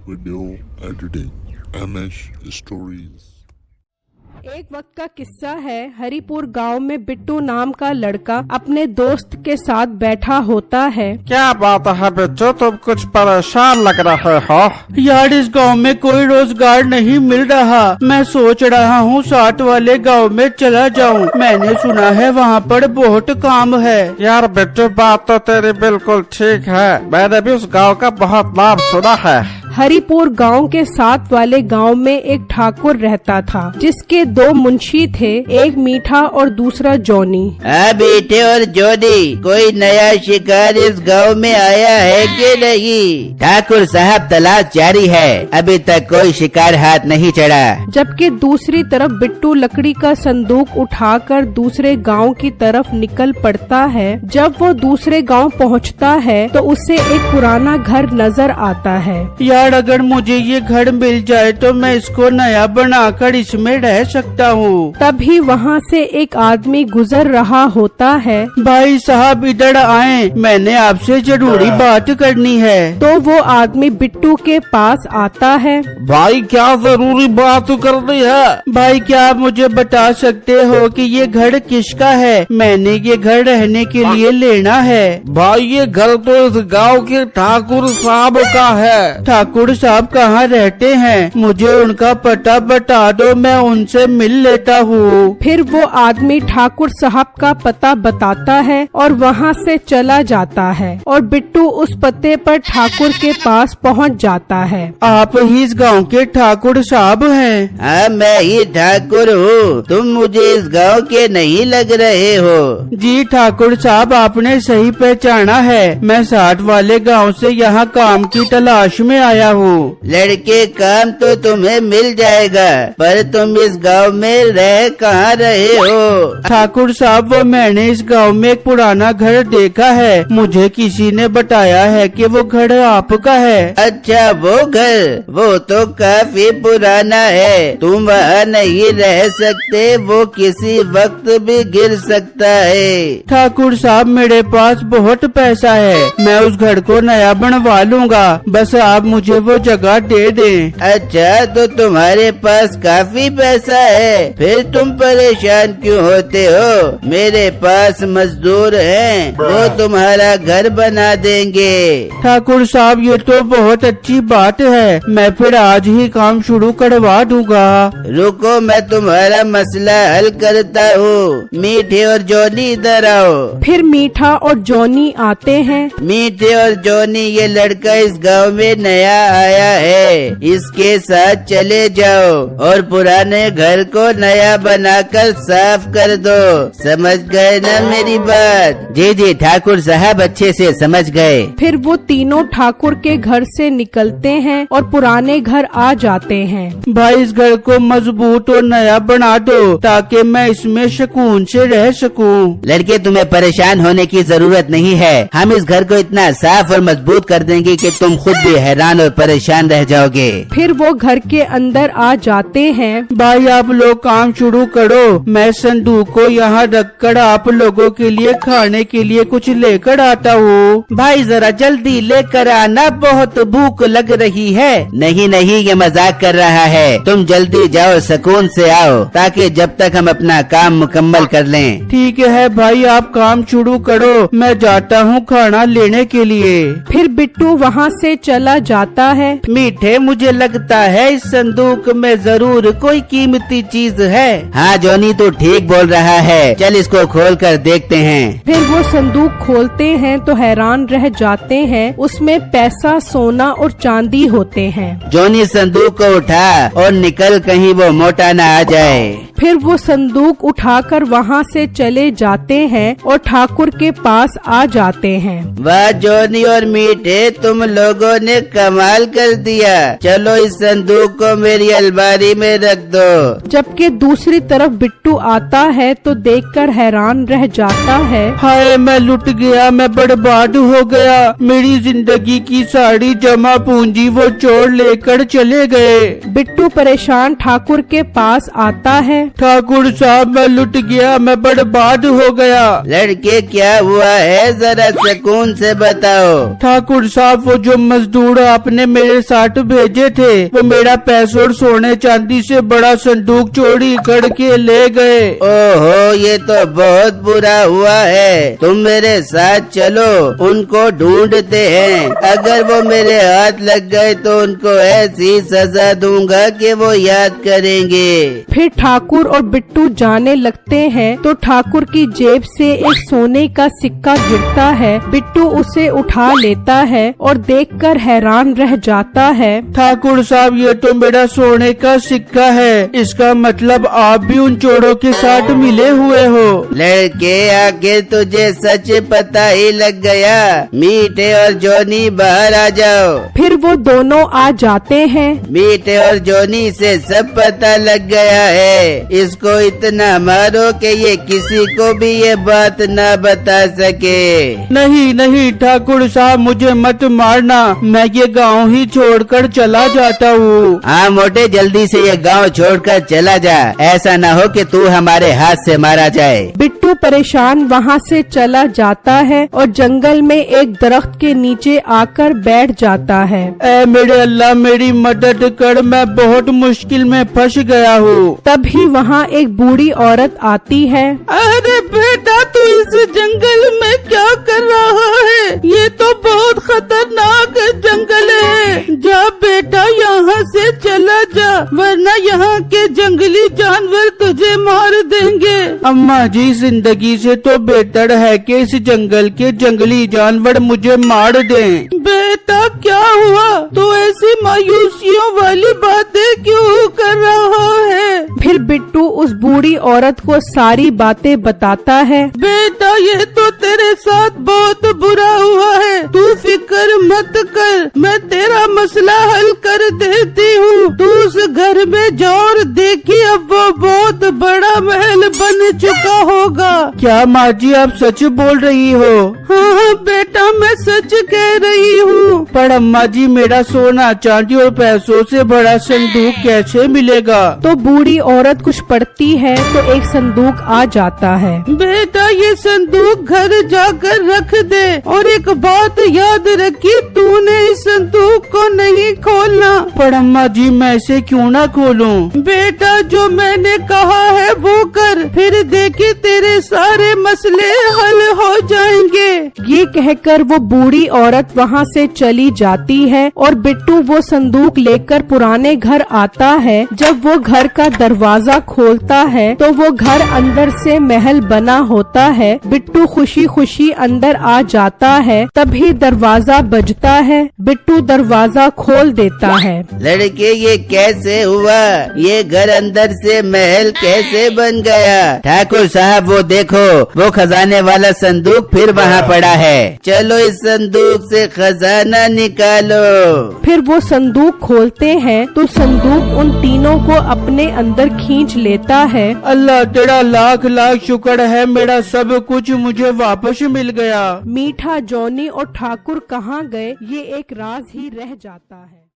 Video editing, MS Stories। एक वक्त का किस्सा है। हरिपुर गांव में बिट्टू नाम का लड़का अपने दोस्त के साथ बैठा होता है। क्या बात है बच्चों, तुम कुछ परेशान लग रहे हो? यार इस गांव में कोई रोजगार नहीं मिल रहा। मैं सोच रहा हूँ साथ वाले गांव में चला जाऊँ। मैंने सुना है वहाँ पर बहुत काम है। यार बच्चों बात तो तेरी बिल्कुल ठीक है, मैंने भी उस गाँव का बहुत नाम सुना है। हरिपुर गांव के साथ वाले गांव में एक ठाकुर रहता था जिसके दो मुंशी थे, एक मीठा और दूसरा जॉनी। मीठे और जॉनी, कोई नया शिकार इस गांव में आया है कि नहीं? ठाकुर साहब तलाश जारी है, अभी तक कोई शिकार हाथ नहीं चढ़ा। जबकि दूसरी तरफ बिट्टू लकड़ी का संदूक उठाकर दूसरे गांव की तरफ निकल पड़ता है। जब वो दूसरे गांव पहुंचता है तो उसे एक पुराना घर नजर आता है। यार अगर मुझे ये घर मिल जाए तो मैं इसको नया बनाकर इसमें रह सकता हूँ। तभी वहाँ से एक आदमी गुजर रहा होता है। भाई साहब इधर आए, मैंने आपसे जरूरी बात करनी है। तो वो आदमी बिट्टू के पास आता है। भाई क्या जरूरी बात करनी है? भाई क्या आप मुझे बता सकते हो कि ये घर किसका है? मैंने ये घर रहने के लिए लेना है। भाई ये घर तो इस गांव के ठाकुर साहब का है। ठाकुर साहब कहाँ रहते हैं? मुझे उनका पता बता दो, मैं उनसे मिल लेता हूँ। फिर वो आदमी ठाकुर साहब का पता बताता है और वहाँ से चला जाता है और बिट्टू उस पते पर ठाकुर के पास पहुँच जाता है। आप ही इस गांव के ठाकुर साहब हैं? हाँ मैं ही ठाकुर हूँ, तुम मुझे इस गांव के नहीं लग रहे हो। जी ठाकुर साहब आपने सही पहचाना है। मैं साथ वाले गांव से यहाँ काम की तलाश में आया हूँ। लड़के काम तो तुम्हें मिल जाएगा, पर तुम इस गांव में रह कहाँ रहे हो? ठाकुर साहब वो मैंने इस गांव में एक पुराना घर देखा है। मुझे किसी ने बताया है कि वो घर आपका है। अच्छा वो घर, वो तो काफी पुराना है, तुम वहाँ नहीं रह सकते, वो किसी वक्त भी गिर सकता है। ठाकुर साहब मेरे पास बहुत पैसा है, मैं उस घर को नया बनवा लूँगा, बस आप मुझे वो जगह दे दें। अच्छा तो तुम्हारे पास काफी पैसा है, फिर तुम परेशान क्यों होते हो? मेरे पास मजदूर हैं, वो तुम्हारा घर बना देंगे। ठाकुर साहब ये तो बहुत अच्छी बात है, मैं फिर आज ही काम शुरू करवा दूंगा। रुको मैं तुम्हारा मसला हल करता हूँ। मीठे और जॉनी इधर आओ। फिर मीठा और जॉनी आते हैं। मीठे और जॉनी, ये लड़का इस गांव में नया आया है, इसके साथ चले जाओ और पुराने घर को नया बनाकर साफ कर दो। समझ गए ना मेरी बात? जी जी ठाकुर साहब अच्छे से समझ गए। फिर वो तीनों ठाकुर के घर से निकलते हैं और पुराने घर आ जाते हैं। भाई इस घर को मजबूत और नया बना दो ताकि मैं इसमें सुकून से रह सकूं। लड़के तुम्हें परेशान होने की जरूरत नहीं है, हम इस घर को इतना साफ और मजबूत कर देंगे कि तुम खुद भी हैरान और परेशान रह जाओगे। फिर वो घर के अंदर आ जाते हैं। भाई आप लोग काम शुरू करो, मैं संदूक को यहाँ रखकर आप लोगों के लिए खाने के लिए कुछ लेकर आता हूँ। भाई जरा जल्दी लेकर आना, बहुत भूख लग रही है। नहीं नहीं ये मजाक कर रहा है, तुम जल्दी जाओ, सुकून से आओ, ताकि जब तक हम अपना काम मुकम्मल कर लें। ठीक है भाई आप काम शुरू करो, मैं जाता हूँ खाना लेने के लिए। फिर बिट्टू वहाँ से चला जाता है। मीठे मुझे लगता है इस संदूक में जरूर कोई कीमती चीज है। हाँ जॉनी तू ठीक बोल रहा है, चल इसको खोल कर देखते हैं। फिर वो संदूक खोलते हैं तो हैरान रह जाते हैं, उसमें पैसा, सोना और चांदी होते हैं। जॉनी संदूक को उठा और निकल, कहीं वो मोटा न आ जाए। फिर वो संदूक उठाकर वहाँ से चले जाते हैं और ठाकुर के पास आ जाते हैं। वाह जॉनी और मीठे, तुम लोगों ने कमाल कर दिया, चलो इस संदूक को मेरी अलमारी में रख दो। जबकि दूसरी तरफ बिट्टू आता है तो देखकर हैरान रह जाता है। हाय मैं लुट गया, मैं बर्बाद हो गया, मेरी जिंदगी की सारी जमा पूंजी वो चोर लेकर चले गए। बिट्टू परेशान ठाकुर के पास आता है। ठाकुर साहब मैं लुट गया, मैं बर्बाद हो गया। लड़के क्या हुआ है, जरा सुकून से बताओ। ठाकुर साहब वो जो मजदूर आपने मेरे साथ भेजे थे, वो मेरा पैसों और सोने चांदी से बड़ा संदूक चोरी करके ले गए। ओहो, ये तो बहुत बुरा हुआ है। तुम मेरे साथ चलो, उनको ढूंढते हैं। अगर वो मेरे हाथ लग गए तो उनको ऐसी सजा दूंगा कि वो याद करेंगे। फिर ठाकुर और बिट्टू जाने लगते हैं तो ठाकुर की जेब से एक सोने का सिक्का गिरता है। बिट्टू उसे उठा लेता है और देखकर हैरान रह जाता है। ठाकुर साहब ये तो मेरा सोने का सिक्का है, इसका मतलब आप भी उन चोरों के साथ मिले हुए हो। लड़के आके तुझे सच पता ही लग गया। मीठे और जॉनी बाहर आ जाओ। फिर वो दोनों आ जाते हैं। मीठे और जॉनी से सब पता लग गया है। इसको इतना मारो कि ये किसी को भी ये बात न बता सके। नहीं नहीं ठाकुर साहब मुझे मत मारना, मैं ये गांव ही छोड़कर चला जाता हूँ। हाँ मोटे, जल्दी से ये गांव छोड़कर चला जा। ऐसा न हो कि तू हमारे हाथ से मारा जाए। बिट्टू परेशान वहाँ से चला जाता है और जंगल में एक दरख्त के नीचे आकर बैठ जाता है। ऐ मेरे अल्लाह मेरी मदद कर, मैं बहुत मुश्किल में फंस गया हूँ। तभी वहाँ एक बूढ़ी औरत आती है। अरे बेटा तू इस जंगल में क्या कर रहा है? ये तो बहुत खतरनाक जंगल है। जा बेटा यहाँ से चला जा, वरना यहाँ के जंगली जानवर तुझे मार देंगे। अम्मा जी जिंदगी से तो बेहतर है कि इस जंगल के जंगली जानवर मुझे मार दें। बेटा क्या हुआ? तो ऐसी मायूसियों वाली बातें क्यों कर रहा है? फिर बिट्टू उस बूढ़ी औरत को सारी बातें बताता है। बेटा ये तो तेरे साथ बहुत बुरा हुआ है, तू फिक्र मत कर, मैं तेरा मसला हल कर देती हूँ। तू उस घर में जा और देखी, अब वो बहुत बड़ा महल बन चुका होगा। क्या माँ जी आप सच बोल रही हो? हाँ बेटा मैं सच कह रही हूँ। पर अम्मा जी मेरा सोना चांदी और पैसों से बड़ा संदूक कैसे मिलेगा? तो बूढ़ी औरत कुछ पढ़ती है तो एक संदूक आ जाता है। बेटा ये संदूक घर जाकर रख दे, और एक बात याद रखी, तूने इस संदूक को नहीं खोलना। पर अम्मा जी मैं इसे क्यों ना खोलूं? बेटा जो मैंने कहा है वो कर, फिर देखी तेरे सारे मसले हल हो जाएंगे। ये कहकर वो बूढ़ी औरत वहाँ से चली जाती है और बिट्टू वो संदूक लेकर पुराने घर आता है। जब वो घर का दरवाजा खोलता है तो वो घर अंदर से महल बना होता है। बिट्टू खुशी खुशी अंदर आ जाता है। तभी दरवाजा बजता है। बिट्टू दरवाजा खोल देता है। लड़के ये कैसे हुआ? ये घर अंदर से महल कैसे बन गया? ठाकुर साहब वो देखो, वो खजाने वाला संदूक फिर वहाँ पड़ा है। चलो इस संदूक से खजाना निकालो। फिर वो संदूक खोलते हैं तो संदूक उन तीनों को अपने अंदर खींच लेता है। अल्लाह तेरा लाख लाख शुक्र है, मेरा सब कुछ मुझे वापस मिल गया। मीठा, जॉनी और ठाकुर कहाँ गए, ये एक राज ही रह जाता है।